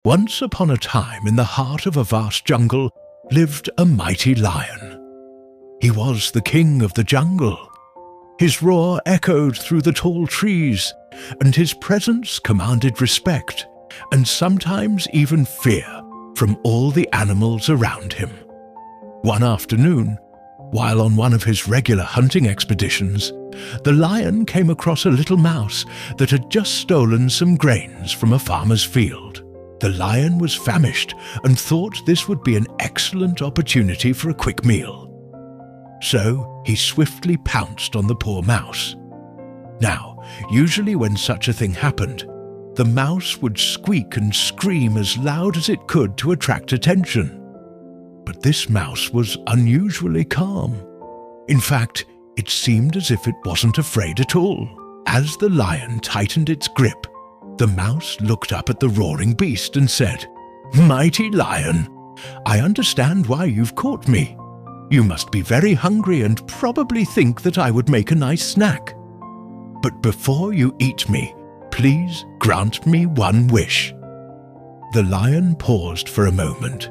Once upon a time, in the heart of a vast jungle, lived a mighty lion. He was the king of the jungle. His roar echoed through the tall trees, and his presence commanded respect, and sometimes even fear, from all the animals around him. One afternoon, while on one of his regular hunting expeditions, the lion came across a little mouse that had just stolen some grains from a farmer's field. The lion was famished and thought this would be an excellent opportunity for a quick meal. So he swiftly pounced on the poor mouse. Now, usually when such a thing happened, the mouse would squeak and scream as loud as it could to attract attention. But this mouse was unusually calm. In fact, it seemed as if it wasn't afraid at all. As the lion tightened its grip, the mouse looked up at the roaring beast and said, "Mighty lion, I understand why you've caught me. You must be very hungry and probably think that I would make a nice snack. But before you eat me, please grant me one wish." The lion paused for a moment.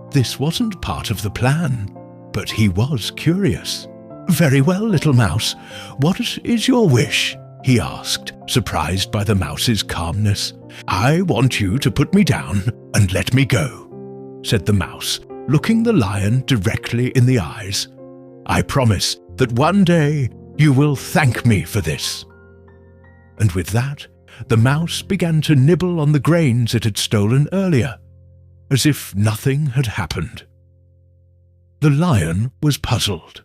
This wasn't part of the plan, but he was curious. "Very well, little mouse. What is your wish?" he asked, surprised by the mouse's calmness. "I want you to put me down and let me go," said the mouse, looking the lion directly in the eyes. "I promise that one day you will thank me for this." And with that, the mouse began to nibble on the grains it had stolen earlier, as if nothing had happened. The lion was puzzled.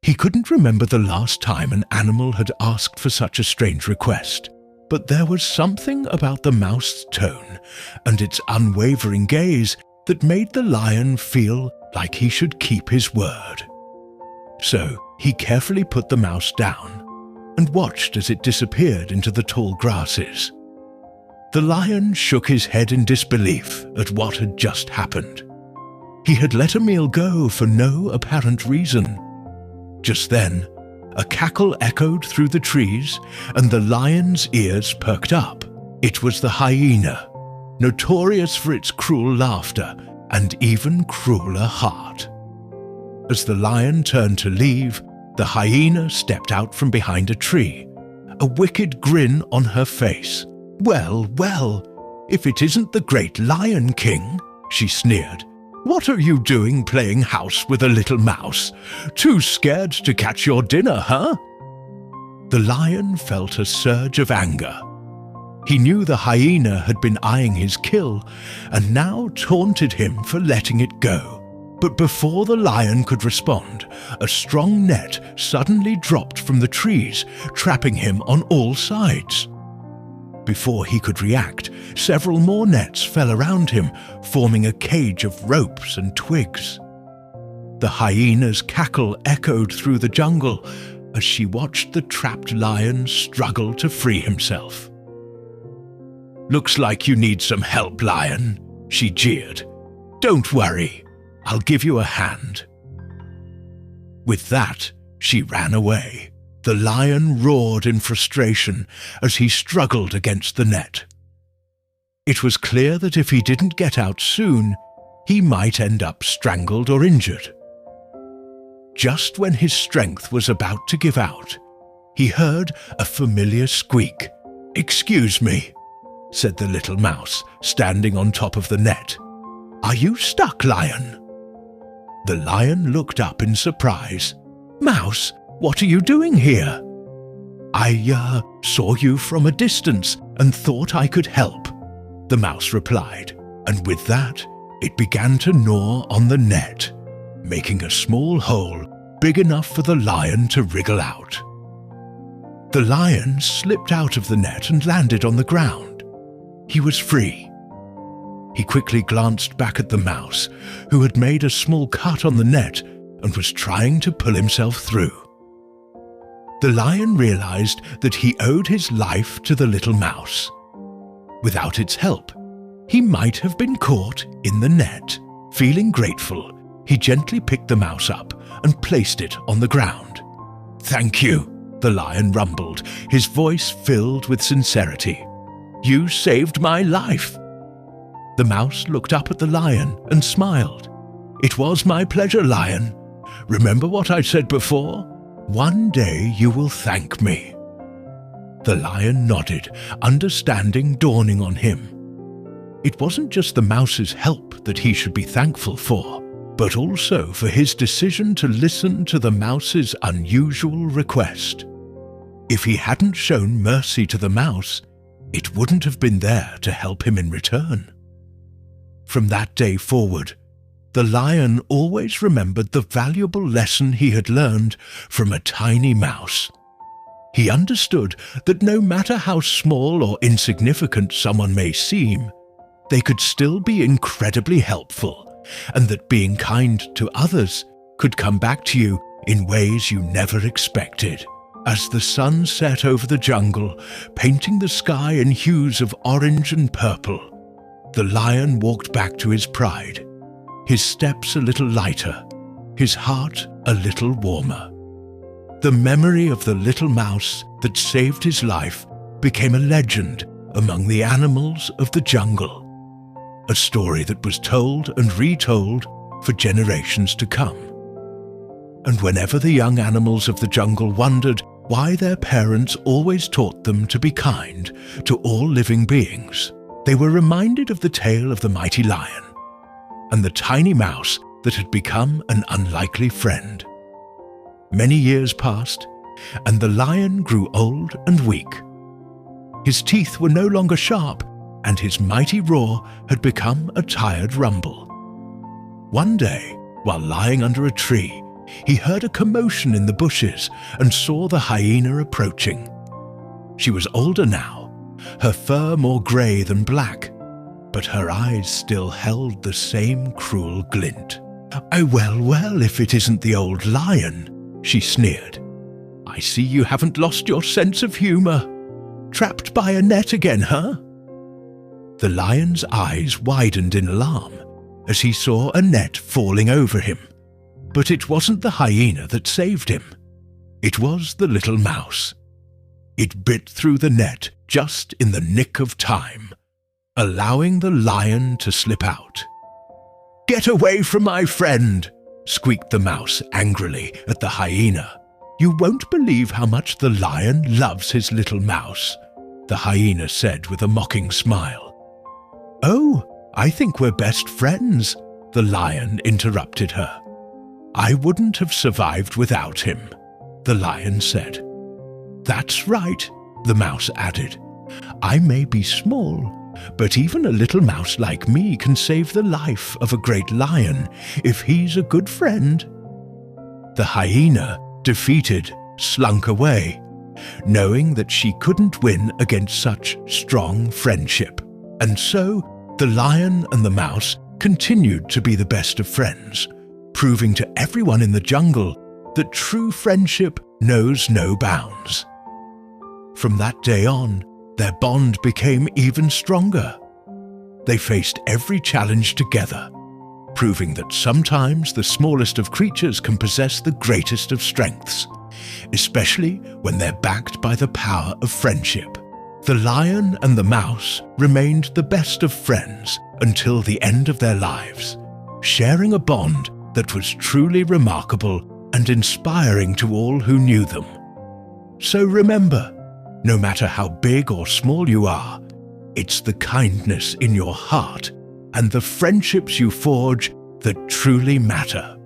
He couldn't remember the last time an animal had asked for such a strange request, but there was something about the mouse's tone and its unwavering gaze that made the lion feel like he should keep his word. So he carefully put the mouse down and watched as it disappeared into the tall grasses. The lion shook his head in disbelief at what had just happened. He had let a meal go for no apparent reason. Just then, a cackle echoed through the trees, and the lion's ears perked up. It was the hyena, notorious for its cruel laughter and even crueler heart. As the lion turned to leave, the hyena stepped out from behind a tree, a wicked grin on her face. "Well, well, if it isn't the great Lion King," she sneered. "What are you doing playing house with a little mouse? Too scared to catch your dinner, huh?" The lion felt a surge of anger. He knew the hyena had been eyeing his kill and now taunted him for letting it go. But before the lion could respond, a strong net suddenly dropped from the trees, trapping him on all sides. Before he could react, several more nets fell around him, forming a cage of ropes and twigs. The hyena's cackle echoed through the jungle as she watched the trapped lion struggle to free himself. "Looks like you need some help, lion," she jeered. "Don't worry, I'll give you a hand." With that, she ran away. The lion roared in frustration as he struggled against the net. It was clear that if he didn't get out soon, he might end up strangled or injured. Just when his strength was about to give out, he heard a familiar squeak. "Excuse me," said the little mouse, standing on top of the net. "Are you stuck, lion?" The lion looked up in surprise. "Mouse, what are you doing here?" I saw you from a distance and thought I could help," the mouse replied, and with that, it began to gnaw on the net, making a small hole big enough for the lion to wriggle out. The lion slipped out of the net and landed on the ground. He was free. He quickly glanced back at the mouse, who had made a small cut on the net and was trying to pull himself through. The lion realized that he owed his life to the little mouse. Without its help, he might have been caught in the net. Feeling grateful, he gently picked the mouse up and placed it on the ground. "Thank you," the lion rumbled, his voice filled with sincerity. "You saved my life." The mouse looked up at the lion and smiled. "It was my pleasure, lion. Remember what I said before? One day you will thank me." The lion nodded, understanding dawning on him. It wasn't just the mouse's help that he should be thankful for, but also for his decision to listen to the mouse's unusual request. If he hadn't shown mercy to the mouse, it wouldn't have been there to help him in return. From that day forward, the lion always remembered the valuable lesson he had learned from a tiny mouse. He understood that no matter how small or insignificant someone may seem, they could still be incredibly helpful, and that being kind to others could come back to you in ways you never expected. As the sun set over the jungle, painting the sky in hues of orange and purple, the lion walked back to his pride, his steps a little lighter, his heart a little warmer. The memory of the little mouse that saved his life became a legend among the animals of the jungle, a story that was told and retold for generations to come. And whenever the young animals of the jungle wondered why their parents always taught them to be kind to all living beings, they were reminded of the tale of the mighty lion and the tiny mouse that had become an unlikely friend. Many years passed, and the lion grew old and weak. His teeth were no longer sharp, and his mighty roar had become a tired rumble. One day, while lying under a tree, he heard a commotion in the bushes and saw the hyena approaching. She was older now, her fur more grey than black, but her eyes still held the same cruel glint. Well, if it isn't the old lion," she sneered. "I see you haven't lost your sense of humour. Trapped by a net again, huh?" The lion's eyes widened in alarm as he saw a net falling over him. But it wasn't the hyena that saved him. It was the little mouse. It bit through the net just in the nick of time, allowing the lion to slip out. "Get away from my friend!" squeaked the mouse angrily at the hyena. "You won't believe how much the lion loves his little mouse," the hyena said with a mocking smile. "Oh, I think we're best friends," the lion interrupted her. "I wouldn't have survived without him," the lion said. "That's right," the mouse added. "I may be small, but even a little mouse like me can save the life of a great lion if he's a good friend." The hyena, defeated, slunk away, knowing that she couldn't win against such strong friendship. And so, the lion and the mouse continued to be the best of friends, proving to everyone in the jungle that true friendship knows no bounds. From that day on, their bond became even stronger. They faced every challenge together, proving that sometimes the smallest of creatures can possess the greatest of strengths, especially when they're backed by the power of friendship. The lion and the mouse remained the best of friends until the end of their lives, sharing a bond that was truly remarkable and inspiring to all who knew them. So remember, no matter how big or small you are, it's the kindness in your heart and the friendships you forge that truly matter.